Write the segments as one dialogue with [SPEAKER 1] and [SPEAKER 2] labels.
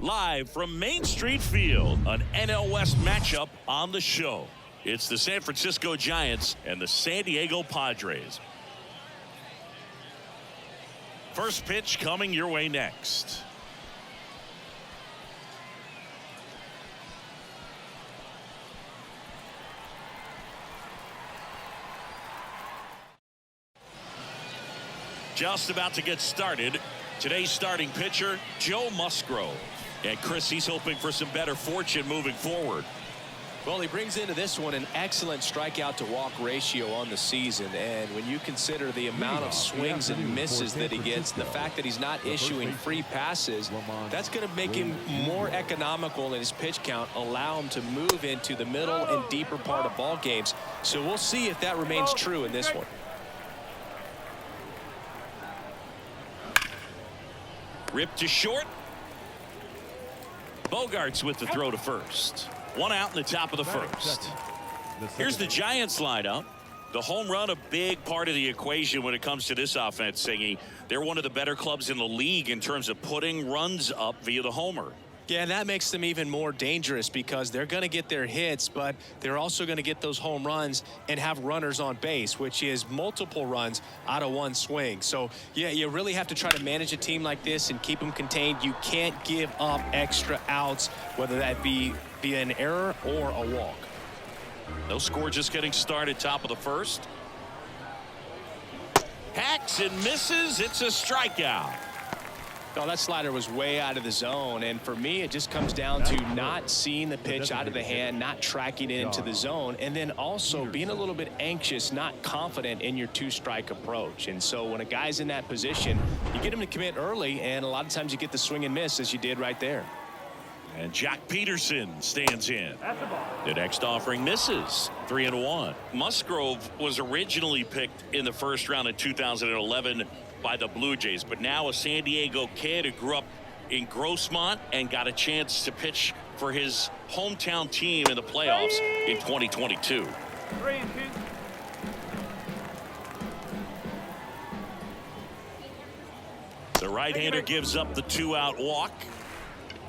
[SPEAKER 1] Live from Main Street Field, an NL West matchup on the show. It's the San Francisco Giants and the San Diego Padres. First pitch coming your way next. Just about to get started. Today's starting pitcher, Joe Musgrove. And Chris, he's hoping for some better fortune moving forward.
[SPEAKER 2] Well, he brings into this one an excellent strikeout to walk ratio on the season. And when you consider the amount of swings and misses that he gets, the fact that he's not issuing free passes, that's going to make him more economical in his pitch count, allow him to move into the middle and deeper part of ball games. So we'll see if that remains true in this one.
[SPEAKER 1] Ripped to short. Bogarts with the throw to first. One out in the top of the first. Here's the Giants lineup. The home run, a big part of the equation when it comes to this offense, Singy. They're one of the better clubs in the league in terms of putting runs up via the homer.
[SPEAKER 2] Yeah, and that makes them even more dangerous because they're going to get their hits, but they're also going to get those home runs and have runners on base, which is multiple runs out of one swing. So, yeah, you really have to try to manage a team like this and keep them contained. You can't give up extra outs, whether that be via an error or a walk.
[SPEAKER 1] No score, just getting started, top of the first. Hacks and misses. It's a strikeout.
[SPEAKER 2] No, that slider was way out of the zone, and for me it just comes down to not seeing the pitch out of the hand, not tracking it into the zone, and then also being a little bit anxious, not confident in your two-strike approach. And so when a guy's in that position, you get him to commit early, and a lot of times you get the swing and miss as you did right there.
[SPEAKER 1] And Jack Peterson stands in. The next offering misses. 3-1. Musgrove was originally picked in the first round in 2011 by the Blue Jays, but now a San Diego kid who grew up in Grossmont and got a chance to pitch for his hometown team in the playoffs in 2022.
[SPEAKER 3] 3-2.
[SPEAKER 1] The right-hander gives up the 2-out walk.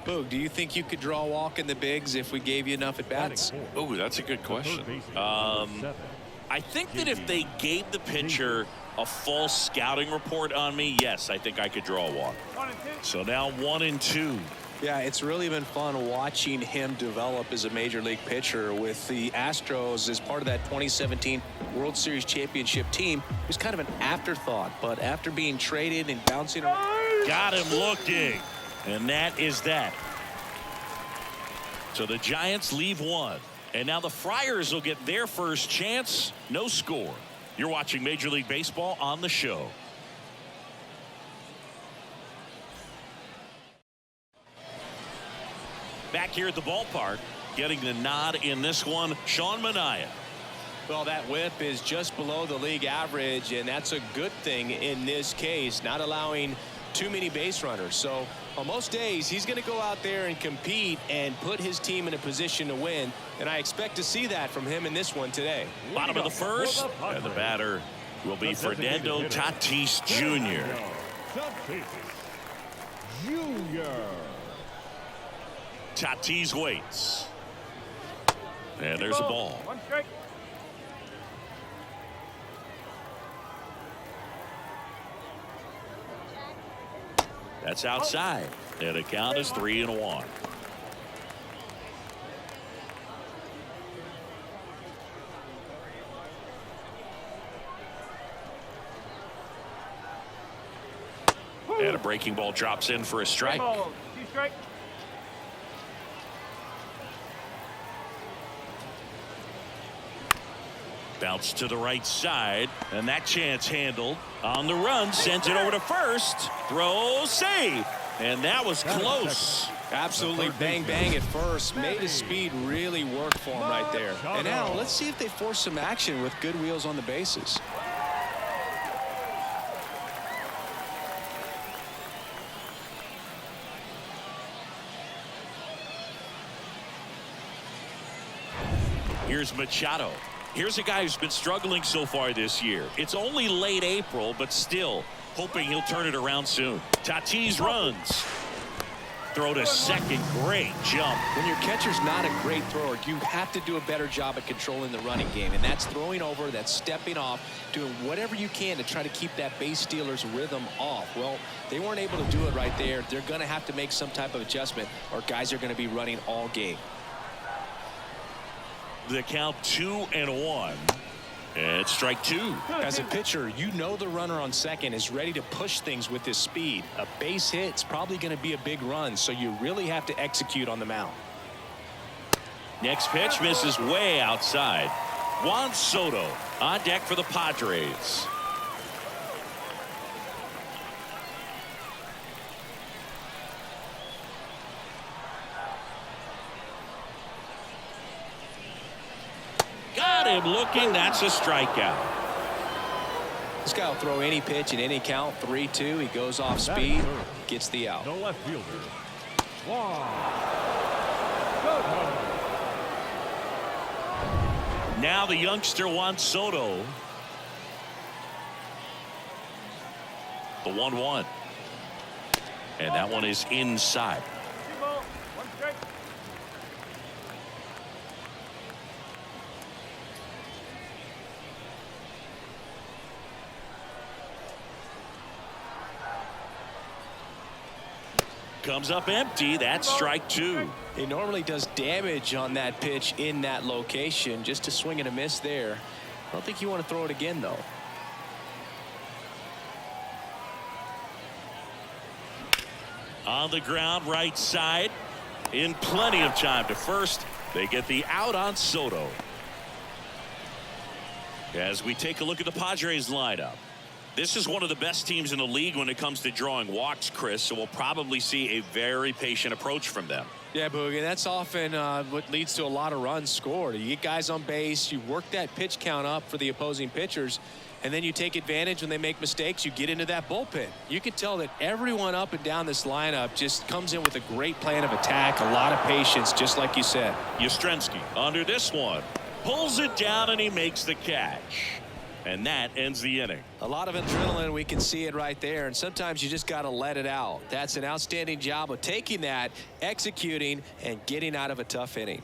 [SPEAKER 2] Boog, do you think you could draw a walk in the bigs if we gave you enough at-bats?
[SPEAKER 1] Oh, that's a good question. I think that if they gave the pitcher a false scouting report on me, yes, I think I could draw a walk.
[SPEAKER 3] 1-2.
[SPEAKER 1] So now 1-2.
[SPEAKER 2] Yeah, it's really been fun watching him develop as a major league pitcher with the Astros as part of that 2017 World Series championship team. It was kind of an afterthought, but after being traded and bouncing around.
[SPEAKER 1] Got him looking, and that is that. So the Giants leave one, and now the Friars will get their first chance. No score. You're watching Major League Baseball on the show. Back here at the ballpark, getting the nod in this one, Sean Manaea.
[SPEAKER 2] Well, that whip is just below the league average, and that's a good thing in this case, not allowing too many base runners. So on most days, he's going to go out there and compete and put his team in a position to win, and I expect to see that from him in this one today.
[SPEAKER 1] Bottom of the first, and the batter will be Fernando Tatis Jr. Tatis waits. And there's a ball.
[SPEAKER 3] 1 strike.
[SPEAKER 1] That's outside. And the count is 3-1. And a breaking ball drops in for a strike.
[SPEAKER 3] 2 strike.
[SPEAKER 1] Bounce to the right side, and that chance handled on the run, sends it over to first. Throw, save, and that was close.
[SPEAKER 2] Absolutely bang bang at first. Made his speed really work for him right there. And now let's see if they force some action with good wheels on the bases.
[SPEAKER 1] Here's Machado. Here's a guy who's been struggling so far this year. It's only late April, but still hoping he'll turn it around soon. Tatis runs. throw to second. Great jump.
[SPEAKER 2] When your catcher's not a great thrower, you have to do a better job at controlling the running game. And that's throwing over, that's stepping off, doing whatever you can to try to keep that base stealer's rhythm off. Well, they weren't able to do it right there. They're going to have to make some type of adjustment, or guys are going to be running all game.
[SPEAKER 1] The count 2-1. And strike two.
[SPEAKER 2] As a pitcher, you know the runner on second is ready to push things with his speed. A base hit's probably going to be a big run, so you really have to execute on the mound.
[SPEAKER 1] Next pitch misses way outside. Juan Soto on deck for the Padres. Got him looking. That's a strikeout.
[SPEAKER 2] This guy will throw any pitch in any count. 3-2. He goes off speed, gets the out.
[SPEAKER 3] No left fielder.
[SPEAKER 1] Now the youngster Juan Soto. The 1-1. And that one is inside. Comes up empty. That's strike two.
[SPEAKER 2] He normally does damage on that pitch in that location. Just a swing and a miss there. I don't think you want to throw it again, though.
[SPEAKER 1] On the ground, right side. In plenty of time to first. They get the out on Soto. As we take a look at the Padres lineup. This is one of the best teams in the league when it comes to drawing walks, Chris, so we'll probably see a very patient approach from them.
[SPEAKER 2] Yeah, Boogie, that's often what leads to a lot of runs scored. You get guys on base, you work that pitch count up for the opposing pitchers, and then you take advantage when they make mistakes. You get into that bullpen. You can tell that everyone up and down this lineup just comes in with a great plan of attack, a lot of patience, just like you said.
[SPEAKER 1] Yastrzemski under this one. Pulls it down, and he makes the catch. And that ends the inning.
[SPEAKER 2] A lot of adrenaline, we can see it right there, and sometimes you just got to let it out. That's an outstanding job of taking that, executing, and getting out of a tough inning.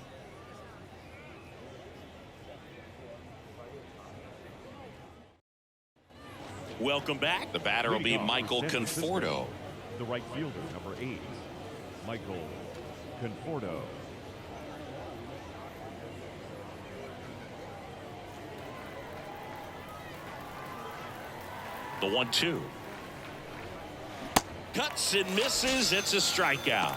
[SPEAKER 1] Welcome back. The batter will be Michael Conforto.
[SPEAKER 3] The right fielder, number 8, Michael Conforto.
[SPEAKER 1] The 1-2. Cuts and misses. It's a strikeout.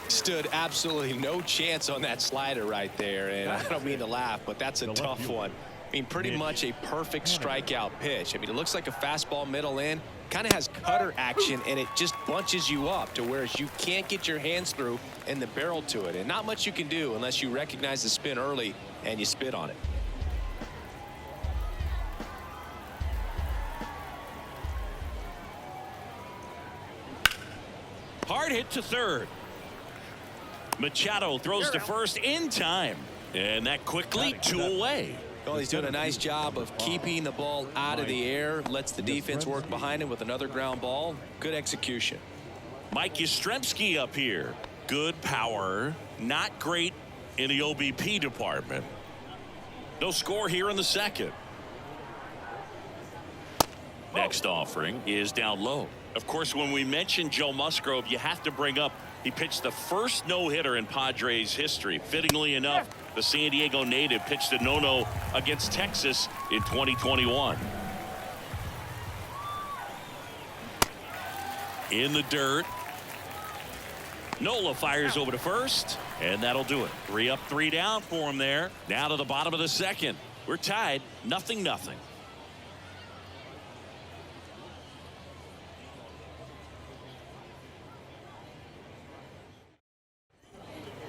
[SPEAKER 2] Stood absolutely no chance on that slider right there, and I don't mean to laugh, but that's a tough one. I mean, pretty much a perfect strikeout pitch. I mean, it looks like a fastball middle in, kind of has cutter action, and it just bunches you up to where you can't get your hands through and the barrel to it, and not much you can do unless you recognize the spin early and you spit on it.
[SPEAKER 1] Hard hit to third. Machado throws to first in time. And that quickly 2 away.
[SPEAKER 2] Well, he's doing a nice job of keeping the ball out of the air. Lets the defense work behind him with another ground ball. Good execution.
[SPEAKER 1] Mike Yastrzemski up here. Good power. Not great in the OBP department. No score here in the second. Next offering is down low. Of course, when we mention Joe Musgrove, you have to bring up he pitched the first no-hitter in Padres history. Fittingly enough, the San Diego native pitched a no-no against Texas in 2021. In the dirt. Nola fires over to first, and that'll do it. 3 up, 3 down for him there. Now to the bottom of the second. We're tied, 0-0.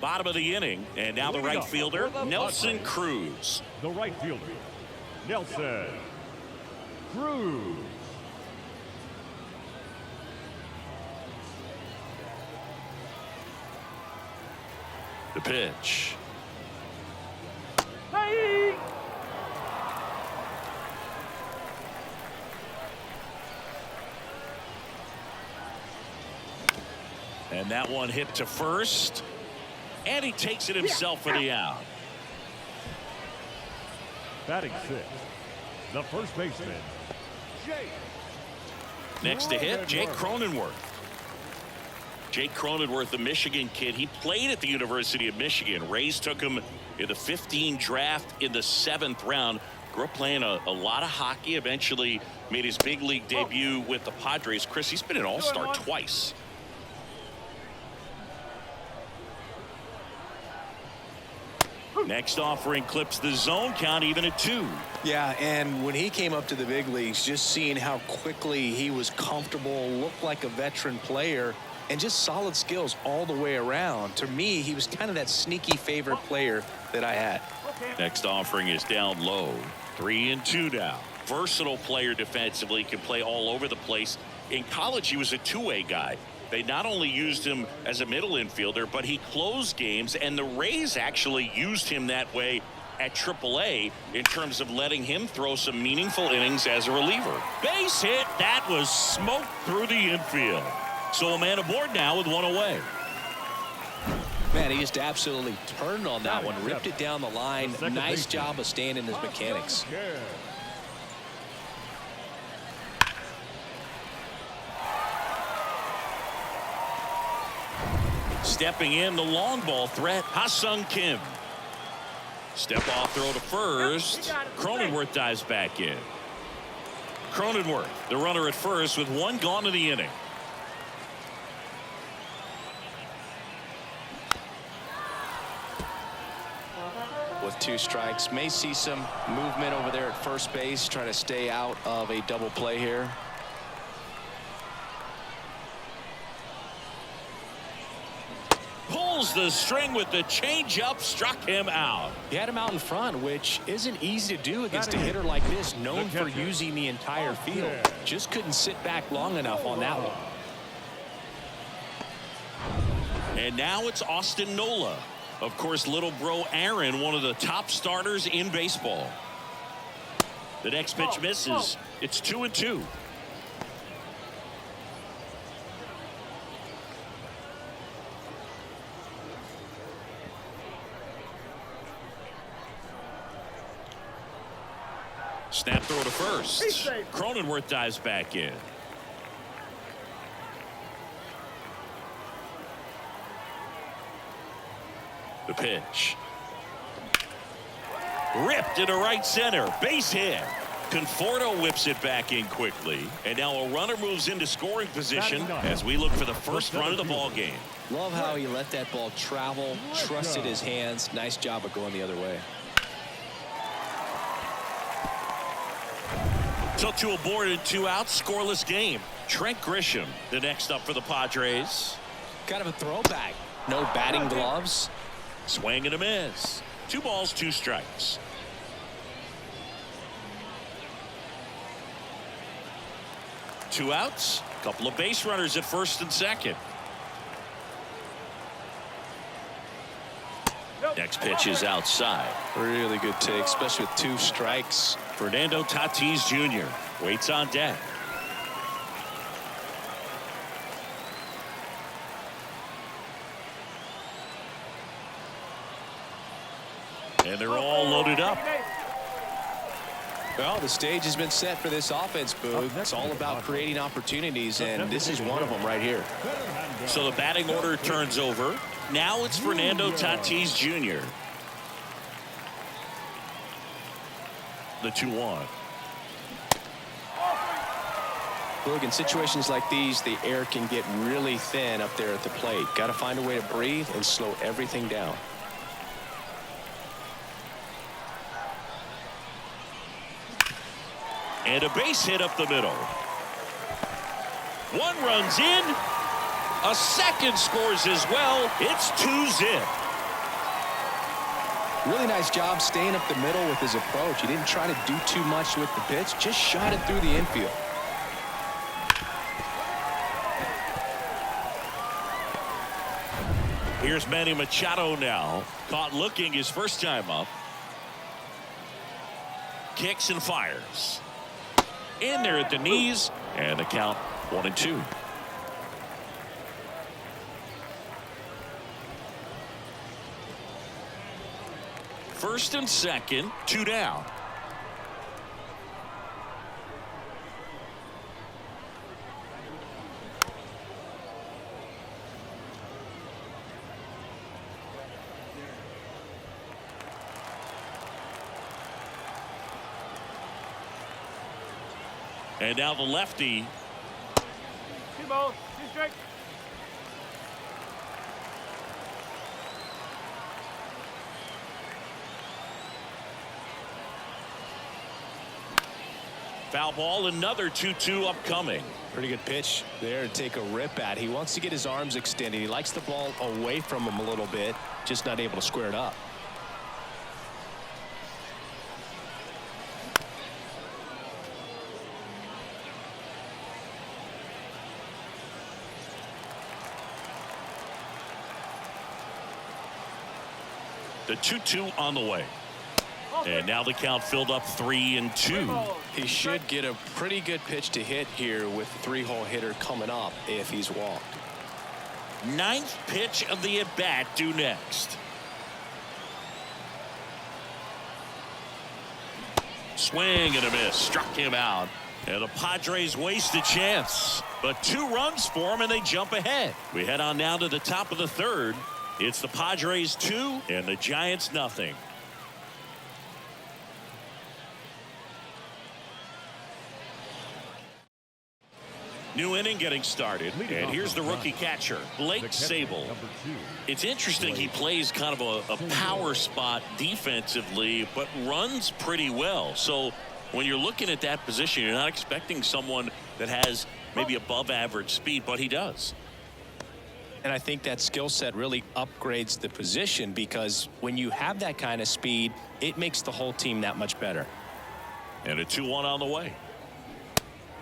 [SPEAKER 1] Bottom of the inning, and now the right fielder, Nelson Cruz.
[SPEAKER 3] The right fielder, Nelson Cruz.
[SPEAKER 1] The pitch.
[SPEAKER 3] Hey!
[SPEAKER 1] And that one hit to first. And he takes it himself for the out.
[SPEAKER 3] Batting sixth, the first baseman, Jake.
[SPEAKER 1] Next to hit, Jake Cronenworth. Jake Cronenworth, the Michigan kid. He played at the University of Michigan. Rays took him in the 15 draft in the 7th round. Grew up playing a lot of hockey. Eventually made his big league debut with the Padres. Chris, he's been an all-star twice. Next offering clips the zone count even at 2.
[SPEAKER 2] Yeah, and when he came up to the big leagues, just seeing how quickly he was comfortable, looked like a veteran player, and just solid skills all the way around. To me, he was kind of that sneaky favorite player that I had.
[SPEAKER 1] Next offering is down low. 3-2 now. Versatile player defensively, can play all over the place. In college, he was a two-way guy. They not only used him as a middle infielder, but he closed games, and the Rays actually used him that way at AAA in terms of letting him throw some meaningful innings as a reliever. Base hit. That was smoked through the infield. So a man aboard now with one away.
[SPEAKER 2] Man, he just absolutely turned on that one, ripped it down the line. Nice job of staying in his mechanics.
[SPEAKER 1] Stepping in, the long ball threat, Ha-Sung Kim. Step off throw to first. Cronenworth dives back in. Cronenworth, the runner at first with one gone in the inning.
[SPEAKER 2] With 2 strikes, may see some movement over there at first base, trying to stay out of a double play here.
[SPEAKER 1] Pulls the string with the changeup, struck him out.
[SPEAKER 2] He had him out in front, which isn't easy to do against a hitter like this, known for using the entire field. Just couldn't sit back long enough on that one.
[SPEAKER 1] And now it's Austin Nola. Of course, little bro Aaron, one of the top starters in baseball. The next pitch misses. It's 2-2. Snap throw to first. Cronenworth dives back in. The pitch. Ripped into right center. Base hit. Conforto whips it back in quickly. And now a runner moves into scoring position as we look for the first run of the ball game.
[SPEAKER 2] Love how he let that ball travel, trusted his hands. Nice job of going the other way.
[SPEAKER 1] Took to a board and 2 outs, scoreless game. Trent Grisham, the next up for the Padres.
[SPEAKER 2] Kind of a throwback. No batting gloves.
[SPEAKER 1] Swing and a miss. 2 balls, 2 strikes. Two outs. Couple of base runners at first and second. Next pitch is outside.
[SPEAKER 2] Really good take, especially with 2 strikes.
[SPEAKER 1] Fernando Tatis Jr. waits on deck. And they're all loaded up.
[SPEAKER 2] Well, the stage has been set for this offense, Boog. It's all about creating opportunities, and this is one of them right here.
[SPEAKER 1] So the batting order turns over. Now it's Fernando Tatis Jr. The 2-1.
[SPEAKER 2] Boog, in situations like these, the air can get really thin up there at the plate. Got to find a way to breathe and slow everything down.
[SPEAKER 1] And a base hit up the middle. One runs in. A second scores as well. It's 2-zip.
[SPEAKER 2] Really nice job staying up the middle with his approach. He didn't try to do too much with the pitch. Just shot it through the infield.
[SPEAKER 1] Here's Manny Machado now. Caught looking his first time up. Kicks and fires. In there at the knees, and the count 1-2. First and second, 2 down. And now the lefty.
[SPEAKER 4] 2 balls, 2 strikes.
[SPEAKER 1] Foul ball, another 2-2 upcoming.
[SPEAKER 2] Pretty good pitch there to take a rip at. He wants to get his arms extended. He likes the ball away from him a little bit, just not able to square it up.
[SPEAKER 1] The 2-2 on the way. And now the count filled up 3-2.
[SPEAKER 2] He should get a pretty good pitch to hit here with the 3-hole hitter coming up if he's walked.
[SPEAKER 1] 9th pitch of the at-bat due next. Swing and a miss. Struck him out. And the Padres waste a chance. But 2 runs for him and they jump ahead. We head on now to the top of the 3rd. It's the Padres 2 and the Giants nothing. New inning getting started, and here's the rookie catcher, Blake Sable. It's interesting, he plays kind of a power spot defensively, but runs pretty well. So when you're looking at that position, you're not expecting someone that has maybe above average speed, but he does.
[SPEAKER 2] And I think that skill set really upgrades the position, because when you have that kind of speed, it makes the whole team that much better.
[SPEAKER 1] And a 2-1 on the way.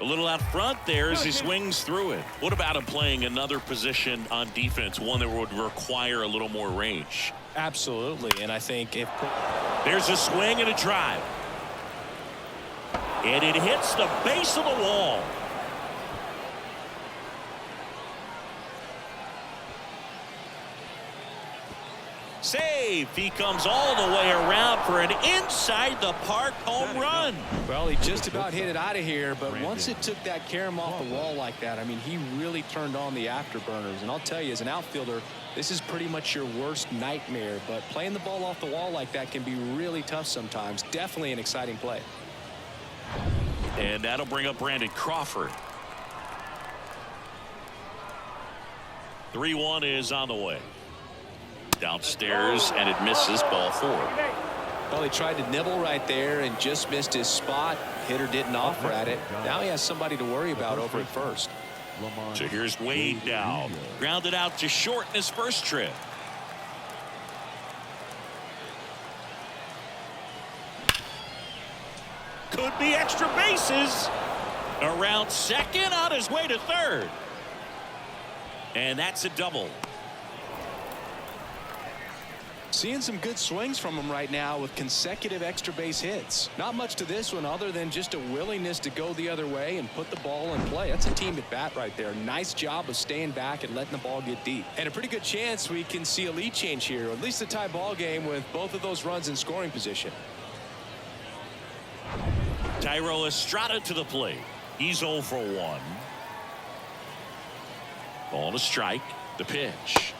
[SPEAKER 1] A little out front there as he swings through it. What about him playing another position on defense, one that would require a little more range?
[SPEAKER 2] Absolutely. And I think if
[SPEAKER 1] there's a swing and a drive, and it hits the base of the wall. Save. He comes all the way around for an inside the park home run.
[SPEAKER 2] Well, he just about hit it out of here, but once it took that carom off the wall like that, I mean, he really turned on the afterburners. And I'll tell you, as an outfielder, this is pretty much your worst nightmare. But playing the ball off the wall like that can be really tough sometimes. Definitely an exciting play.
[SPEAKER 1] And that'll bring up Brandon Crawford. 3-1 is on the way. Downstairs, and it misses, ball 4.
[SPEAKER 2] Well, he tried to nibble right there and just missed his spot. Hitter didn't offer at it. Now he has somebody to worry about over at first.
[SPEAKER 1] So here's Wade now. Grounded out to short in his first trip. Could be extra bases. Around second, on his way to third. And that's a double.
[SPEAKER 2] Seeing some good swings from him right now with consecutive extra base hits. Not much to this one other than just a willingness to go the other way and put the ball in play. That's a team at bat right there. Nice job of staying back and letting the ball get deep. And a pretty good chance we can see a lead change here, or at least a tie ball game with both of those runs in scoring position.
[SPEAKER 1] Tyro Estrada to the plate. He's 0 for 1. Ball to strike. The pitch.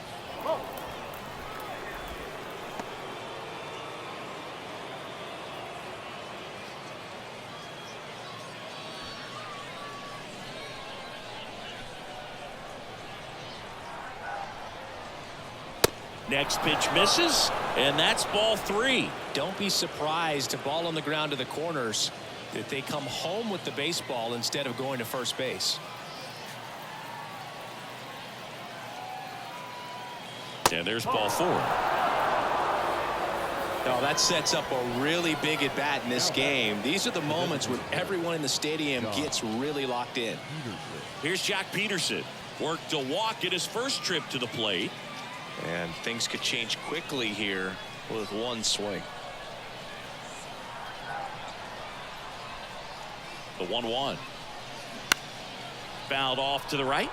[SPEAKER 1] Next pitch misses, and that's ball 3.
[SPEAKER 2] Don't be surprised, a ball on the ground to the corners, that they come home with the baseball instead of going to first base.
[SPEAKER 1] And there's ball 4.
[SPEAKER 2] Now that sets up a really big at bat in this game. These are the moments when everyone in the stadium gets really locked in.
[SPEAKER 1] Here's Jack Peterson. Worked a walk at his first trip to the plate.
[SPEAKER 2] And things could change quickly here with one swing.
[SPEAKER 1] The 1-1. Fouled off to the right.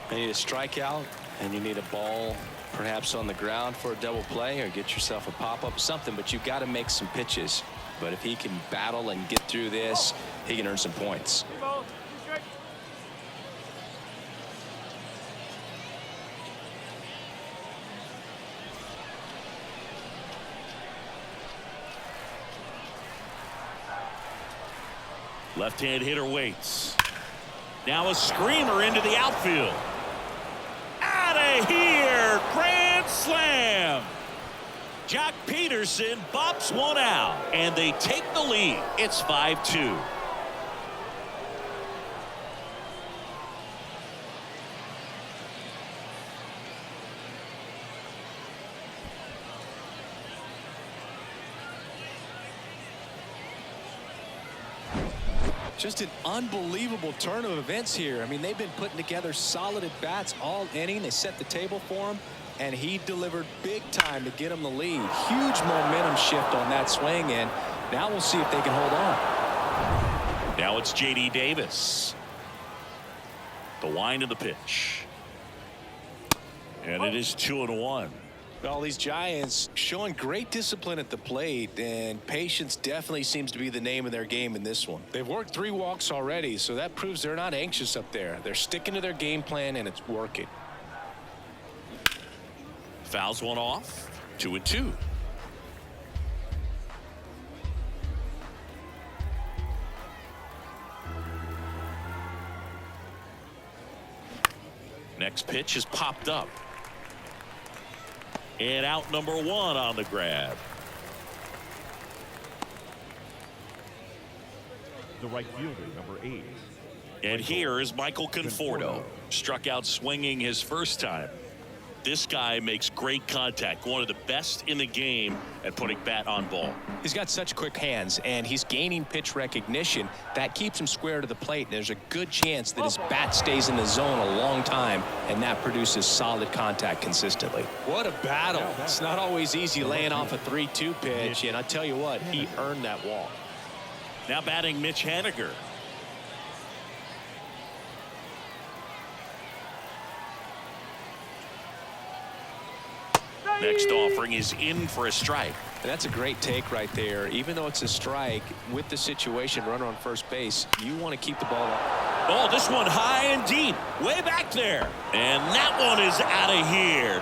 [SPEAKER 2] They need a strikeout and you need a ball perhaps on the ground for a double play or get yourself a pop-up, something, but you've got to make some pitches. But if he can battle and get through this, he can earn some points.
[SPEAKER 1] Left-hand hitter waits. Now a screamer into the outfield. Out of here! Grand slam! Jack Peterson bops one out, and they take the lead. It's 5-2.
[SPEAKER 2] Just an unbelievable turn of events here. I mean, they've been putting together solid at bats all inning. They set the table for him, and he delivered big time to get him the lead. Huge momentum shift on that swing, and now we'll see if they can hold on.
[SPEAKER 1] Now it's J.D. Davis. The wind of the pitch. And it is 2-1.
[SPEAKER 2] Well, these Giants showing great discipline at the plate, and patience definitely seems to be the name of their game in this one. They've worked 3 walks already, so that proves they're not anxious up there. They're sticking to their game plan, and it's working.
[SPEAKER 1] Fouls one off. 2-2. Next pitch is popped up. And out number 1 on the grab.
[SPEAKER 3] The right fielder, number 8.
[SPEAKER 1] And here is Michael Conforto. Struck out swinging his first time. This guy makes great contact. One of the best in the game at putting bat on ball.
[SPEAKER 2] He's got such quick hands, and he's gaining pitch recognition. That keeps him square to the plate, and there's a good chance that his bat stays in the zone a long time, and that produces solid contact consistently. What a battle. It's not always easy laying off a 3-2 pitch, and I tell you what, he earned that walk.
[SPEAKER 1] Now batting Mitch Haniger. Next offering is in for a strike.
[SPEAKER 2] And that's a great take right there. Even though it's a strike, with the situation, runner on first base, you want to keep the ball up.
[SPEAKER 1] Oh, this one high and deep, way back there. And that one is out of here.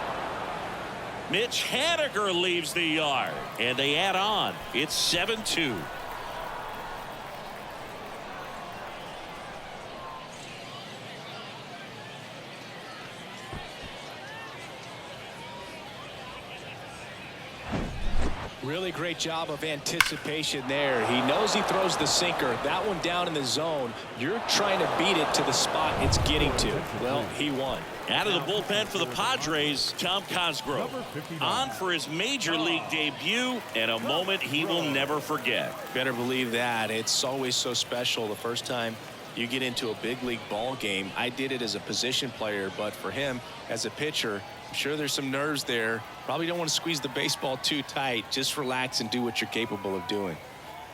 [SPEAKER 1] Mitch Haniger leaves the yard, and they add on. It's 7-2.
[SPEAKER 2] Really great job of anticipation there. He knows he throws the sinker. That one down in the zone. You're trying to beat it to the spot it's getting to. Well, he won.
[SPEAKER 1] Out of the bullpen for the Padres, Tom Cosgrove. On for his major league debut, and a moment he will never forget.
[SPEAKER 2] Better believe that. It's always so special the first time you get into a big league ball game. I did it as a position player, but for him as a pitcher, I'm sure there's some nerves there. Probably don't want to squeeze the baseball too tight. Just relax and do what you're capable of doing.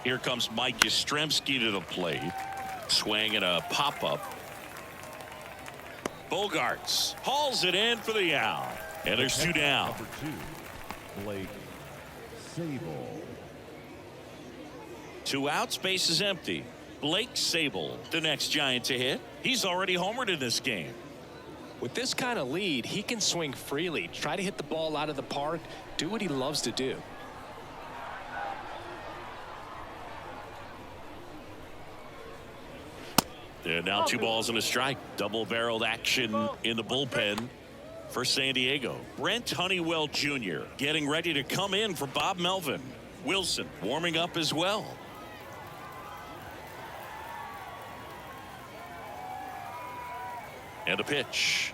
[SPEAKER 1] Here comes Mike Yastrzemski to the plate. Swing and a pop-up. Bogarts hauls it in for the out. And there's 2 down.
[SPEAKER 3] Number 2, Blake Sable.
[SPEAKER 1] 2 outs, base is empty. Blake Sable, the next Giant to hit. He's already homered in this game.
[SPEAKER 2] With this kind of lead, he can swing freely, try to hit the ball out of the park, do what he loves to do.
[SPEAKER 1] And now 2 balls and a strike. Double-barreled action in the bullpen for San Diego. Brent Honeywell Jr. getting ready to come in for Bob Melvin. Wilson warming up as well. And a pitch.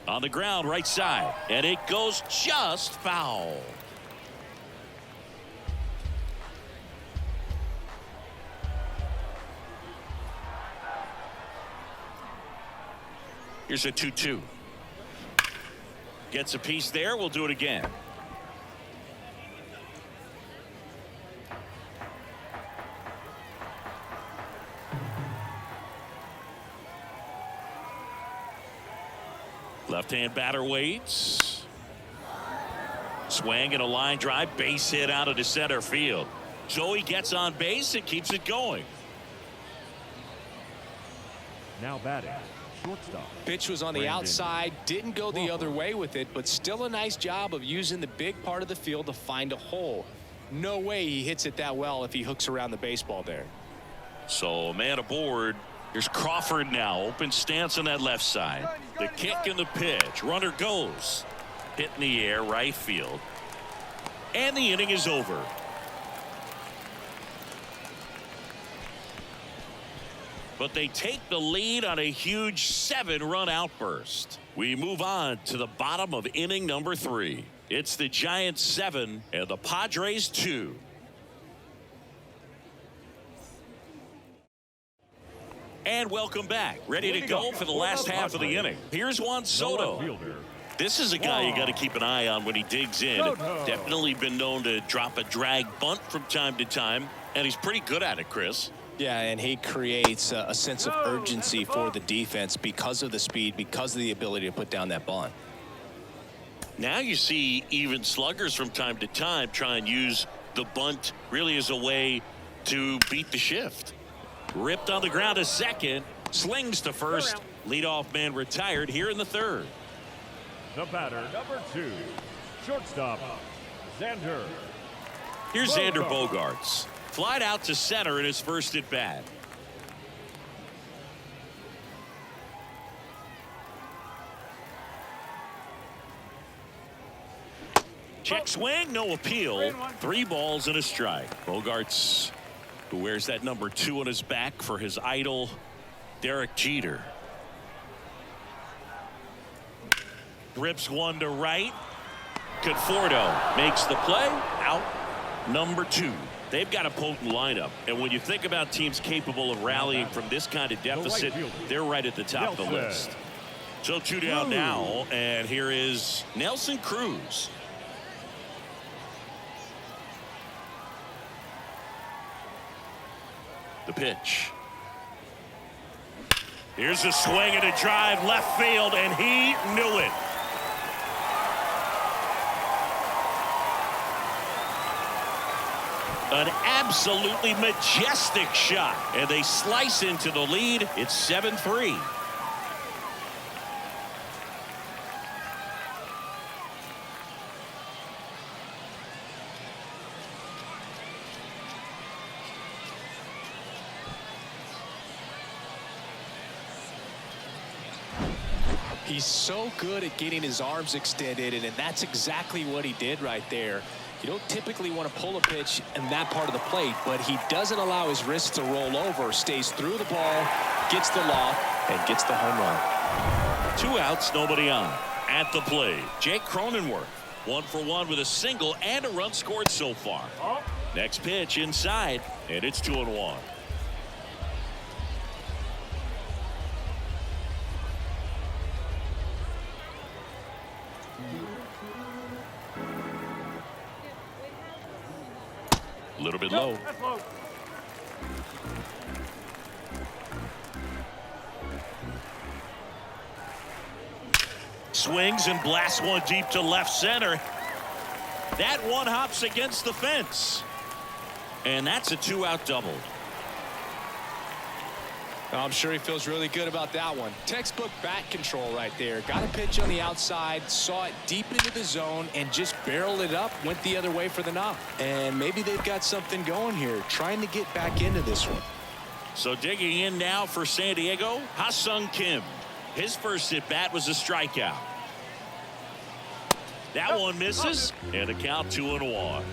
[SPEAKER 1] On the ground, right side. And it goes just foul. Here's a 2-2. Gets a piece there. We'll do it again. Left-hand batter waits. Swing and a line drive, base hit out of the center field. So he gets on base and keeps it going.
[SPEAKER 3] Now batting, shortstop.
[SPEAKER 2] Pitch was on the outside, didn't go the other way with it, but still a nice job of using the big part of the field to find a hole. No way he hits it that well if he hooks around the baseball there.
[SPEAKER 1] So man aboard. Here's Crawford now. Open stance on that left side. The kick and the pitch. Runner goes. Hit in the air, right field. And the inning is over. But they take the lead on a huge 7-run outburst. We move on to the bottom of inning number 3. It's the Giants 7 and the Padres 2. And welcome back. Ready to go for the last half of the inning. Here's Juan Soto. This is a guy you got to keep an eye on when he digs in. Definitely been known to drop a drag bunt from time to time, and he's pretty good at it, Chris.
[SPEAKER 2] Yeah, and he creates a sense of urgency for the defense because of the speed, because of the ability to put down that bunt.
[SPEAKER 1] Now you see even sluggers from time to time try and use the bunt really as a way to beat the shift. Ripped on the ground to second. Slings to first. Leadoff man retired here in the 3rd.
[SPEAKER 3] The batter, number 2, shortstop, Xander.
[SPEAKER 1] Here's Xander Bogaerts. Flied out to center in his first at bat. Check swing, no appeal. 3 balls and a strike. Bogaerts, who wears that number 2 on his back for his idol, Derek Jeter. Rips one to right. Conforto makes the play. Out number 2. They've got a potent lineup, and when you think about teams capable of rallying from this kind of deficit, they're right at the top of the list. So 2 down now, and here is Nelson Cruz. The pitch. Here's a swing and a drive left field, and he knew it. An absolutely majestic shot, and they slice into the lead. It's 7-3.
[SPEAKER 2] He's so good at getting his arms extended, and that's exactly what he did right there. You don't typically want to pull a pitch in that part of the plate, but he doesn't allow his wrist to roll over, stays through the ball, gets the loft, and gets the home run.
[SPEAKER 1] 2 outs, nobody on. At the plate, Jake Cronenworth. 1 for 1 with a single and a run scored so far. Next pitch inside, and it's 2-1. A little bit low. Swings and blasts one deep to left center. That one hops against the fence. And that's a 2-out double.
[SPEAKER 2] I'm sure he feels really good about that one. Textbook bat control right there. Got a pitch on the outside, saw it deep into the zone, and just barreled it up, went the other way for the knock. And maybe they've got something going here, trying to get back into this one.
[SPEAKER 1] So digging in now for San Diego, Ha-Sung Kim. His first at bat was a strikeout. That one misses, and a count 2-1.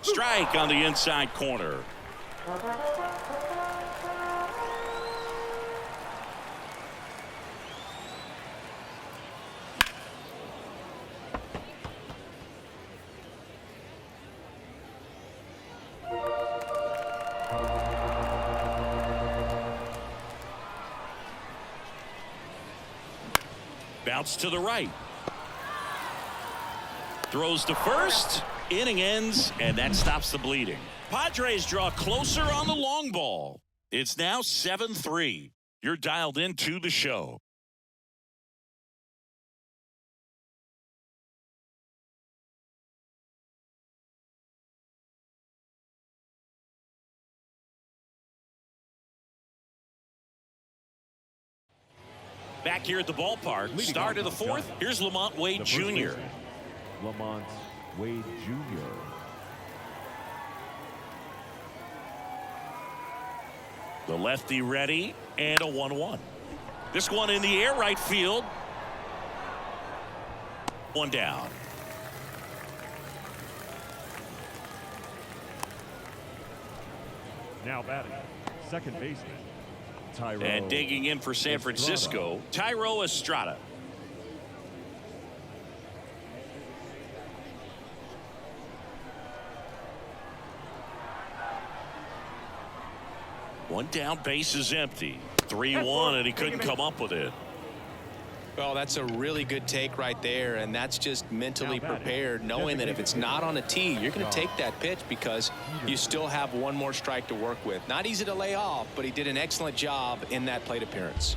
[SPEAKER 1] Strike on the inside corner. Bounce to the right. Throws to first. Inning ends, and that stops the bleeding. Padres draw closer on the long ball. It's now 7-3. You're dialed into the show. Back here at the ballpark, start of the fourth. Here's Lamont Wade Jr.
[SPEAKER 3] Lamont Wade Jr.
[SPEAKER 1] The lefty ready, and a 1-1. This one in the air, right field. One down.
[SPEAKER 3] Now batting, second baseman, Tyro.
[SPEAKER 1] And digging in for San Francisco, Tyro Estrada. One down, base is empty. 3-1, and he couldn't come up with it.
[SPEAKER 2] Well, that's a really good take right there, and that's just mentally prepared, knowing that if it's not on a tee, you're going to take that pitch because you still have one more strike to work with. Not easy to lay off, but he did an excellent job in that plate appearance.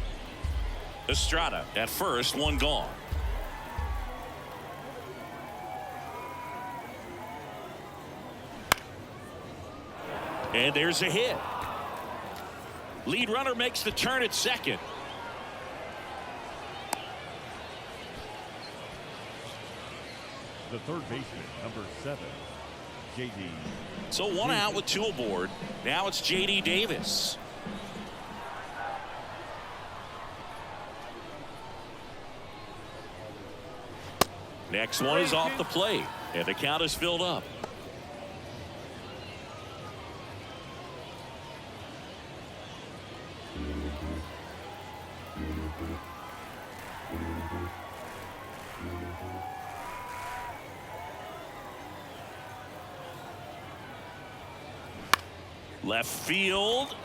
[SPEAKER 1] Estrada at first, one gone. And there's a hit. Lead runner makes the turn at second.
[SPEAKER 3] The third baseman, number 7, J.D.
[SPEAKER 1] So one out with two aboard. Now it's J.D. Davis. Next one is off the plate, and the count is filled up. Left field.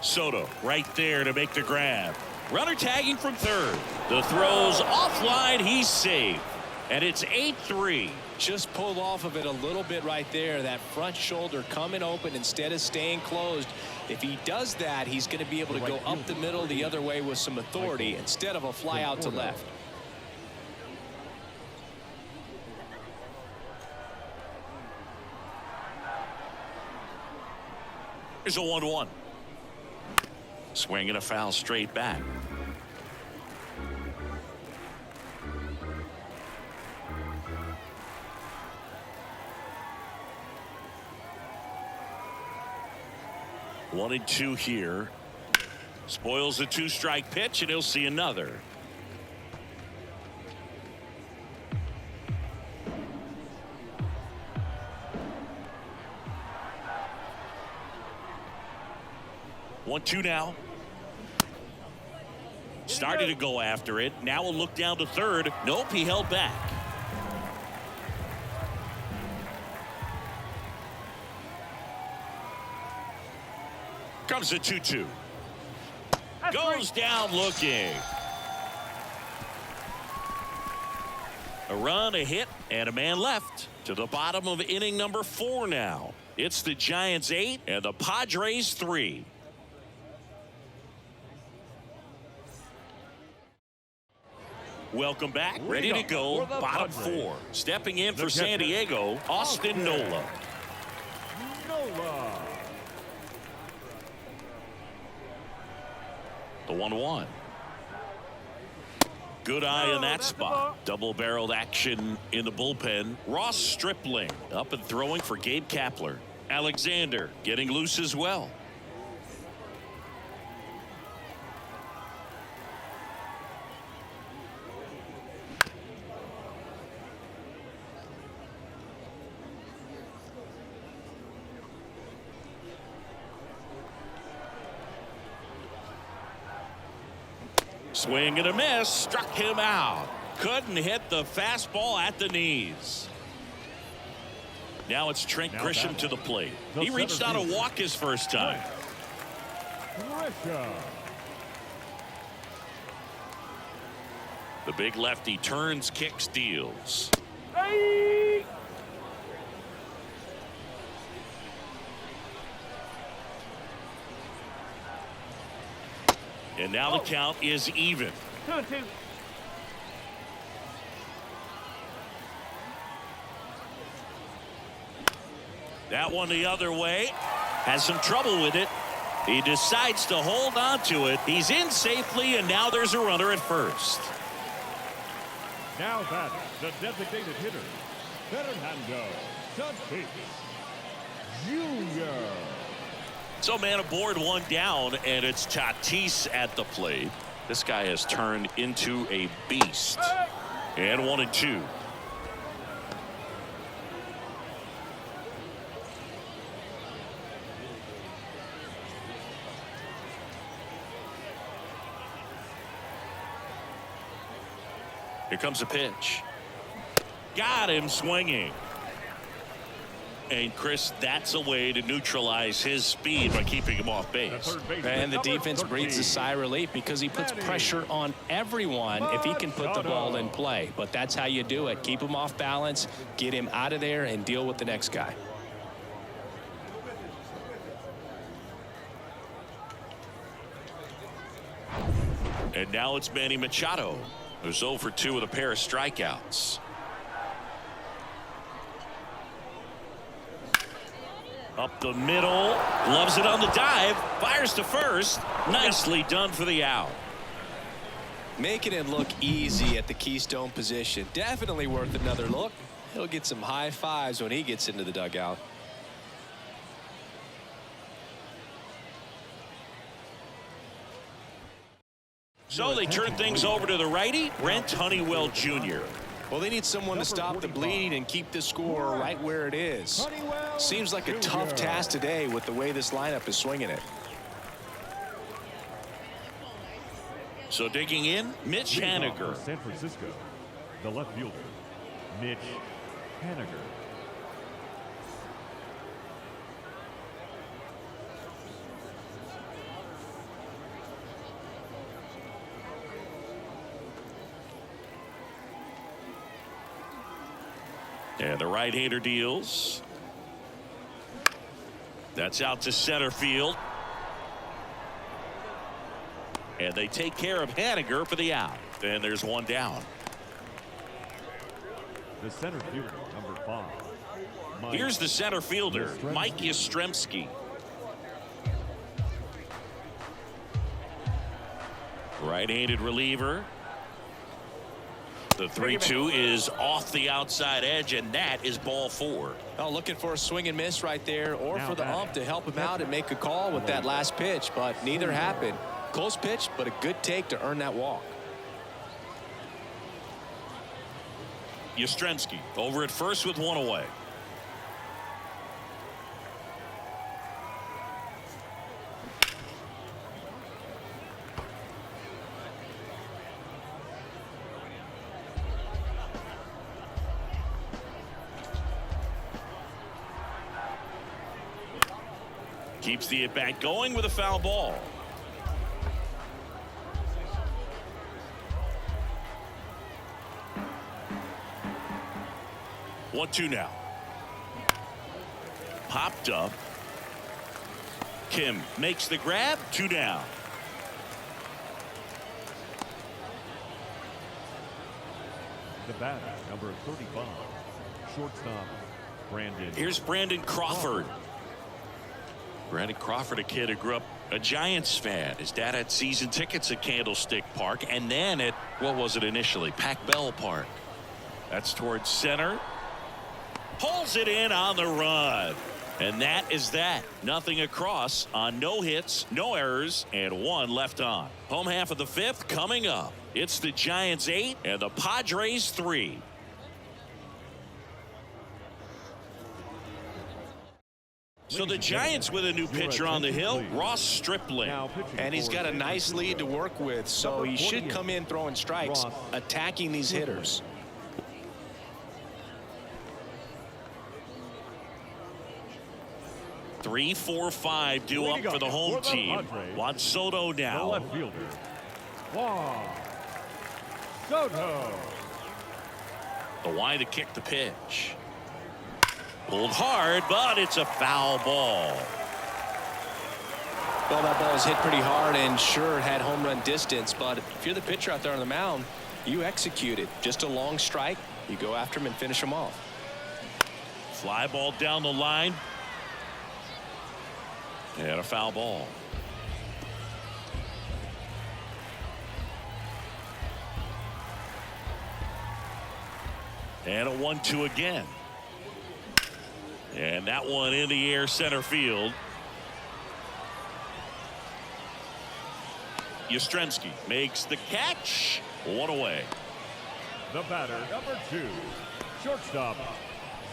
[SPEAKER 1] Soto right there to make the grab. Runner tagging from third. The throw's offline. He's safe. And it's 8-3.
[SPEAKER 2] Just pulled off of it a little bit right there. That front shoulder coming open instead of staying closed. If he does that, he's going to be able to go up the middle the other way with some authority instead of a fly out to left.
[SPEAKER 1] Here's a 1-1. Swing and a foul straight back. One and two here. Spoils the two-strike pitch, and he'll see another. One, two now. Started to go after it. Now we'll look down to third. Nope, he held back. Comes the 2-2. Goes down looking. A run, a hit, and a man left. To the bottom of inning number 4 now. It's the Giants 8 and the Padres 3. Welcome back. Ready to go. Bottom 4. Stepping in for San Diego, Austin Nola. The 1-1. Good eye in that spot. Double-barreled action in the bullpen. Ross Stripling up and throwing for Gabe Kapler. Alexander getting loose as well. Swing and a miss. Struck him out. Couldn't hit the fastball at the knees. Now it's Trent Grisham to the plate. He reached out a walk his first time. The big lefty turns, kicks, deals.
[SPEAKER 4] Hey!
[SPEAKER 1] And now the count is even.
[SPEAKER 4] 2-2.
[SPEAKER 1] That one the other way. Has some trouble with it. He decides to hold on to it. He's in safely, and now there's a runner at first.
[SPEAKER 3] Now batting, the designated hitter, Fernando Tatis Jr.
[SPEAKER 1] So man aboard, one down, and it's Tatis at the plate. This guy has turned into a beast. And 1-2. Here comes a pitch. Got him swinging. And Chris, that's a way to neutralize his speed by keeping him off base.
[SPEAKER 2] And the defense breathes a sigh of relief because he puts pressure on everyone if he can put the ball in play. But that's how you do it. Keep him off balance, get him out of there, and deal with the next guy.
[SPEAKER 1] And now it's Manny Machado, who's 0 for 2 with a pair of strikeouts. Up the middle, loves it on the dive, fires to first. Nicely done for the out.
[SPEAKER 2] Making it look easy at the keystone position. Definitely worth another look. He'll get some high fives when he gets into the dugout.
[SPEAKER 1] So they turn things over to the righty, Brent Honeywell Jr.
[SPEAKER 2] Well, they need someone to stop the bleeding and keep the score right where it is. Seems like a tough task today with the way this lineup is swinging it.
[SPEAKER 1] So digging in, Mitch Haniger.
[SPEAKER 3] San Francisco, the left fielder, Mitch Haniger.
[SPEAKER 1] And the right-hander deals. That's out to center field. And they take care of Haniger for the out. And there's one down.
[SPEAKER 3] The center fielder, number 5.
[SPEAKER 1] Here's the center fielder, Mike Yastrzemski. Right-handed reliever. The 3-2 is off the outside edge, and that is ball 4.
[SPEAKER 2] Oh, looking for a swing and miss right there, or for the ump to help him out and make a call with that last pitch, but neither happened. Close pitch, but a good take to earn that walk.
[SPEAKER 1] Yastrzemski over at first with one away. Keeps the at-bat going with a foul ball. One, two now. Popped up. Kim makes the grab. 2 down.
[SPEAKER 3] The batter, number 35, shortstop, Brandon.
[SPEAKER 1] Here's Brandon Crawford. Brandon Crawford, a kid who grew up a Giants fan. His dad had season tickets at Candlestick Park and then at, what was it initially, Pac Bell Park. That's towards center. Pulls it in on the run. And that is that. Nothing across on no hits, no errors, and 1 left on. Home half of the 5th coming up. It's the Giants 8 and the Padres 3. So the Giants with a new pitcher on the hill, Ross Stripling.
[SPEAKER 2] And he's got a nice lead to work with, so he should come in throwing strikes, attacking these hitters.
[SPEAKER 1] Three, 4, 5 due up for the home team. Juan Soto now.
[SPEAKER 3] The left fielder, Juan Soto.
[SPEAKER 1] The wide to kick the pitch. Pulled hard, but it's a foul ball.
[SPEAKER 2] Well, that ball was hit pretty hard and sure had home run distance, but if you're the pitcher out there on the mound, you execute it. Just a long strike. You go after him and finish him off.
[SPEAKER 1] Fly ball down the line. And a foul ball. And a 1-2 again. And that one in the air center field. Yastrzemski makes the catch. One away.
[SPEAKER 3] The batter, number 2, shortstop,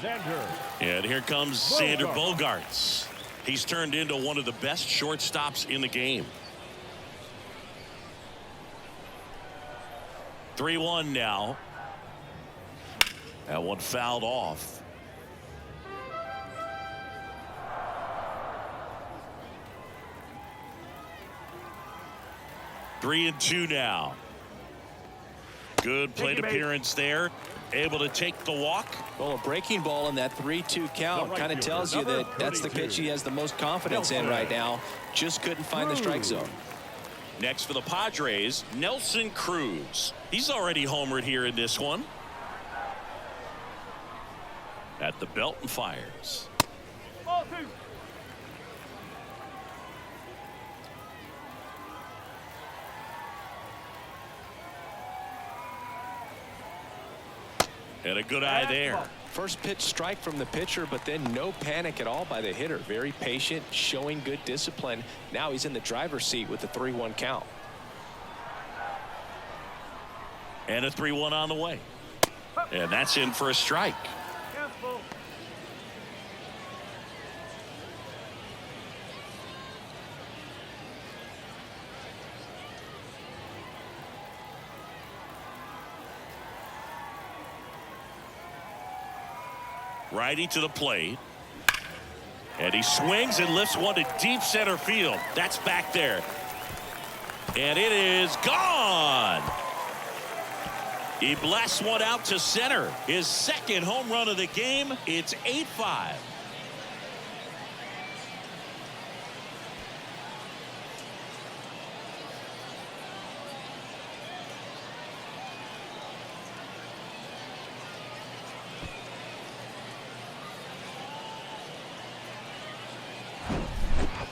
[SPEAKER 3] Xander.
[SPEAKER 1] And here comes Xander Bogaerts. He's turned into one of the best shortstops in the game. 3-1 now. That one fouled off. Three and 2 now. Good plate appearance there. Able to take the walk.
[SPEAKER 2] Well, a breaking ball in that 3-2 count kind of tells you that that's the pitch he has the most confidence in right now. Just couldn't find the strike zone.
[SPEAKER 1] Next for the Padres, Nelson Cruz. He's already homered here in this one. At the belt and fires.
[SPEAKER 4] Ball 2.
[SPEAKER 1] And a good eye there.
[SPEAKER 2] First pitch strike from the pitcher, but then no panic at all by the hitter. Very patient, showing good discipline. Now he's in the driver's seat with the 3-1 count.
[SPEAKER 1] And a 3-1 on the way. And that's in for a strike.
[SPEAKER 4] Careful.
[SPEAKER 1] Righty to the plate. And he swings and lifts one to deep center field. That's back there. And it is gone. He blasts one out to center. His second home run of the game. It's 8-5.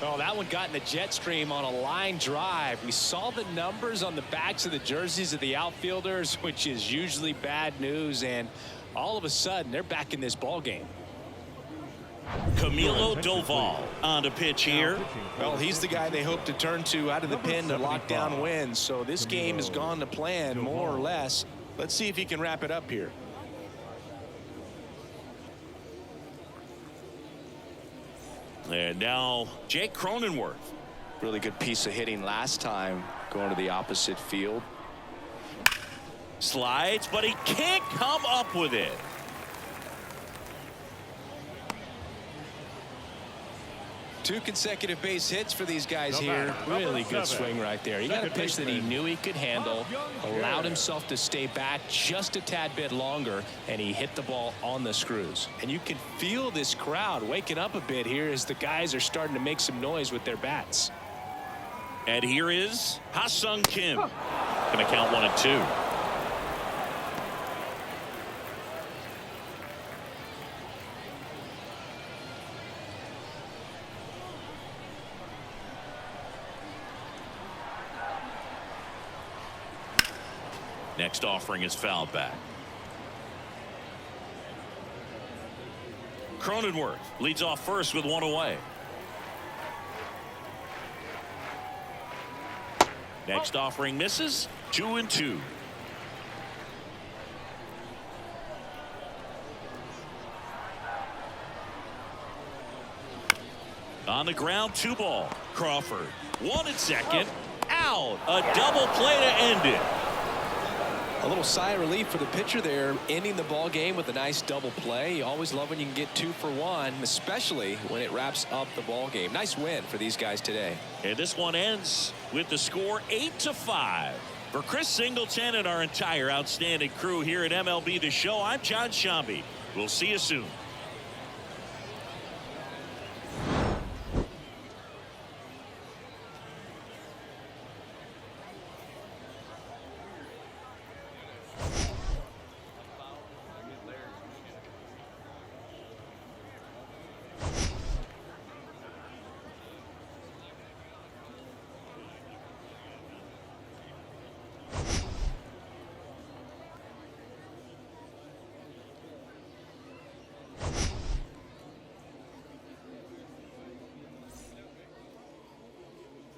[SPEAKER 2] Oh, that one got in the jet stream on a line drive. We saw the numbers on the backs of the jerseys of the outfielders, which is usually bad news, and all of a sudden they're back in this ball game.
[SPEAKER 1] Camilo Doval on the pitch here.
[SPEAKER 2] Well, he's the guy they hope to turn to out of the pen to lock down wins. So this game has gone to plan more or less. Let's see if he can wrap it up here.
[SPEAKER 1] And now Jake Cronenworth.
[SPEAKER 2] Really good piece of hitting last time, going to the opposite field.
[SPEAKER 1] Slides, but he can't come up with it.
[SPEAKER 2] Two consecutive base hits for these guys here. Really good swing right there. He got a pitch that he knew he could handle, allowed himself to stay back just a tad bit longer, and he hit the ball on the screws. And you can feel this crowd waking up a bit here as the guys are starting to make some noise with their bats.
[SPEAKER 1] And here is Ha-Sung Kim. Going to count 1 and 2. Next offering is fouled back. Cronenworth leads off first with 1 away. Next offering misses. 2 and 2. On the ground, 2 ball. Crawford 1 at second. Out. A double play to end it.
[SPEAKER 2] A little sigh of relief for the pitcher there, ending the ball game with a nice double play. You always love when you can get 2 for 1, especially when it wraps up the ball game. Nice win for these guys today.
[SPEAKER 1] And this one ends with the score 8-5. For Chris Singleton and our entire outstanding crew here at MLB The Show, I'm John Shambi. We'll see you soon.